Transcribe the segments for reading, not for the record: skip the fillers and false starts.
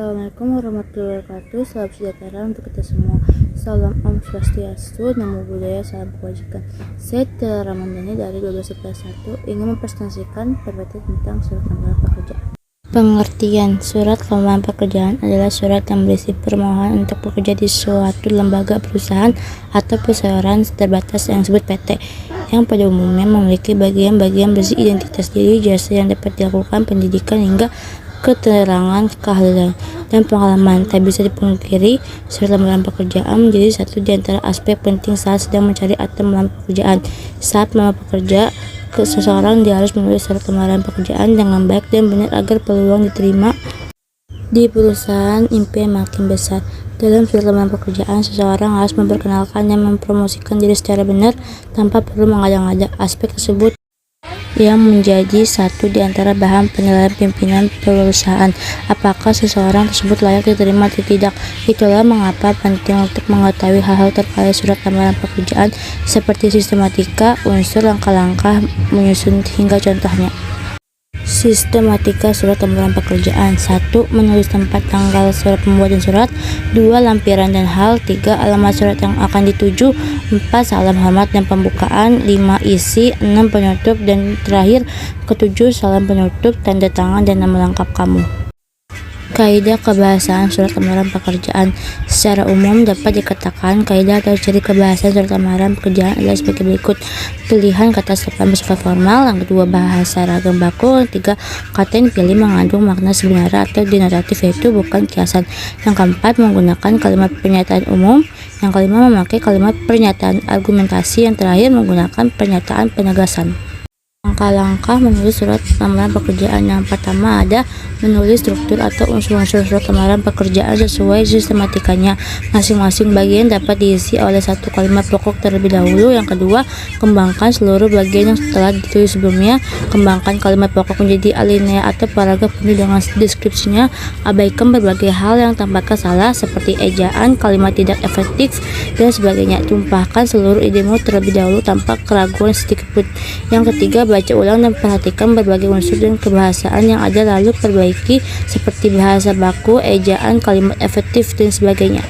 Assalamualaikum warahmatullahi wabarakatuh. Salam sejahtera untuk kita semua. Salam Om Swastiastu, Namo Buddhaya, salam kebajikan. Saya Tiara Ramadhani dari 12/1 ingin mempresentasikan PPT tentang surat lamaran pekerjaan. Pengertian: surat lamaran pekerjaan adalah surat yang berisi permohonan untuk bekerja di suatu lembaga, perusahaan, atau perseroan terbatas yang disebut PT, yang pada umumnya memiliki bagian-bagian berisi identitas diri, jasa yang dapat dilakukan, pendidikan, hingga keterangan keahlian dan pengalaman. Tak bisa dipungkiri, surat lamaran pekerjaan menjadi satu di antara aspek penting saat sedang mencari atau melamar pekerjaan. Saat melamar pekerja, seseorang dia harus menulis surat lamaran pekerjaan dengan baik dan benar agar peluang diterima di perusahaan impian makin besar. Dalam surat lamaran pekerjaan, seseorang harus memperkenalkan dan mempromosikan diri secara benar tanpa perlu mengada-ngada. Aspek tersebut yang menjadi satu di antara bahan penilaian pimpinan perusahaan, apakah seseorang tersebut layak diterima atau tidak. Itulah mengapa penting untuk mengetahui hal-hal terkait surat lamaran pekerjaan seperti sistematika, unsur, langkah-langkah menyusun, hingga contohnya. Sistematika surat lamaran pekerjaan: 1. Menulis tempat, tanggal surat pembuatan surat. 2. Lampiran dan hal. 3. Alamat surat yang akan dituju. 4. Salam hormat dan pembukaan. 5. Isi. 6. Penutup. Dan terakhir, ke-7, salam penutup, tanda tangan, dan nama lengkap kamu. Kaidah kebahasaan surat lamaran pekerjaan: secara umum dapat dikatakan kaidah atau ciri kebahasaan surat lamaran pekerjaan adalah sebagai berikut: pilihan kata selapan bersifat formal, yang kedua bahasa ragam baku, yang ketiga kata yang dipilih mengandung makna sebenarnya atau denotatif, yaitu bukan kiasan, yang keempat menggunakan kalimat pernyataan umum, yang kelima memakai kalimat pernyataan argumentasi, yang terakhir menggunakan pernyataan penegasan. Langkah-langkah menulis surat lamaran pekerjaan: yang pertama ada menulis struktur atau unsur-unsur surat lamaran pekerjaan sesuai sistematikanya. Masing-masing bagian dapat diisi oleh satu kalimat pokok terlebih dahulu. Yang kedua, kembangkan seluruh bagian yang telah ditulis sebelumnya. Kembangkan kalimat pokok menjadi alinea atau paragraf penuh dengan deskripsinya. Abaikan berbagai hal yang tampaknya salah seperti ejaan, kalimat tidak efektif, dan sebagainya. Tumpahkan seluruh idemu terlebih dahulu tanpa keraguan sedikitpun. Yang ketiga, baca ulang dan perhatikan berbagai unsur dan kebahasaan yang ada, lalu perbaiki seperti bahasa baku, ejaan, kalimat efektif, dan sebagainya.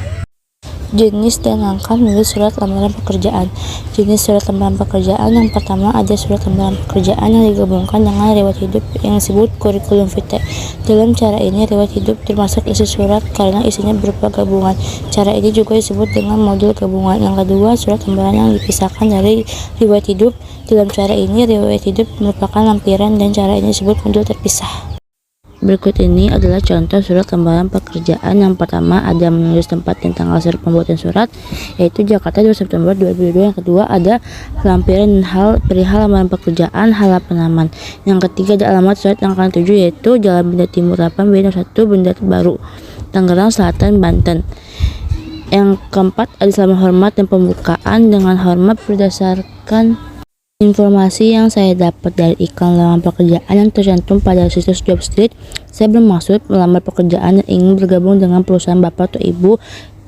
Jenis dan langkah menulis surat lamaran pekerjaan. Jenis surat lamaran pekerjaan: yang pertama ada surat lamaran pekerjaan yang digabungkan dengan riwayat hidup yang disebut kurikulum vitae. Dalam cara ini, riwayat hidup termasuk isi surat karena isinya berupa gabungan. Cara ini juga disebut dengan modul gabungan. Yang kedua, surat lamaran yang dipisahkan dari riwayat hidup. Dalam cara ini, riwayat hidup merupakan lampiran dan cara ini disebut modul terpisah. Berikut ini adalah contoh surat lamaran pekerjaan. Yang pertama ada menulis tempat dan tanggal surat pembuatan surat, yaitu Jakarta 2 September 2022. Yang kedua ada lampiran dan hal perihal lamaran pekerjaan, halaman halaman. Yang ketiga ada alamat surat yang akan dituju, yaitu Jalan Benda Timur 8 B 1 Benda Baru, Tangerang Selatan, Banten. Yang keempat ada salam hormat dan pembukaan: dengan hormat berdasarkan informasi yang saya dapat dari iklan lamaran pekerjaan yang tercantum pada situs Jobstreet, saya bermaksud melamar pekerjaan dan ingin bergabung dengan perusahaan Bapak atau Ibu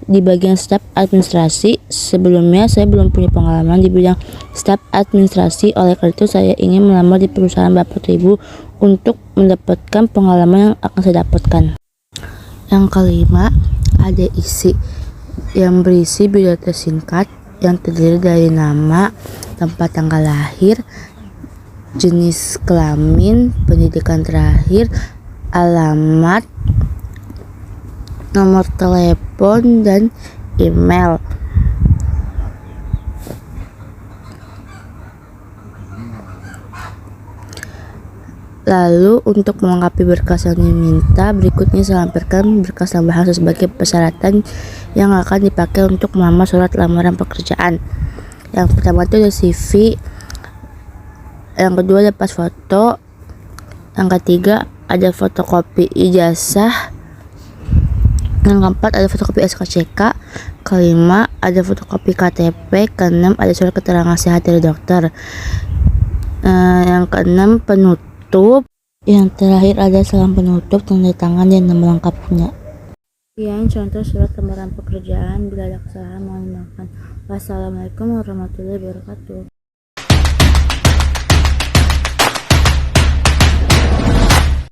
di bagian staf administrasi. Sebelumnya saya belum punya pengalaman di bidang staf administrasi, oleh karena itu saya ingin melamar di perusahaan Bapak atau Ibu untuk mendapatkan pengalaman yang akan saya dapatkan. Yang kelima ada isi, yang berisi biodata singkat yang terdiri dari nama, tempat tanggal lahir, jenis kelamin, pendidikan terakhir, alamat, nomor telepon, dan email. Lalu untuk melengkapi berkas yang diminta, berikutnya saya lampirkan berkas tambahan sebagai persyaratan yang akan dipakai untuk melamar surat lamaran pekerjaan. Yang pertama itu ada CV, yang kedua ada pas foto, yang ketiga ada fotokopi ijazah, yang keempat ada fotokopi SKCK, kelima ada fotokopi KTP, keenam ada surat keterangan sehat dari dokter, yang keenam penutup, yang terakhir ada salam penutup, tanda tangan, dan nama lengkapnya. Sekian contoh surat lamaran pekerjaan. Bila ada kesalahan mohon dimaafkan. Wassalamualaikum warahmatullahi wabarakatuh.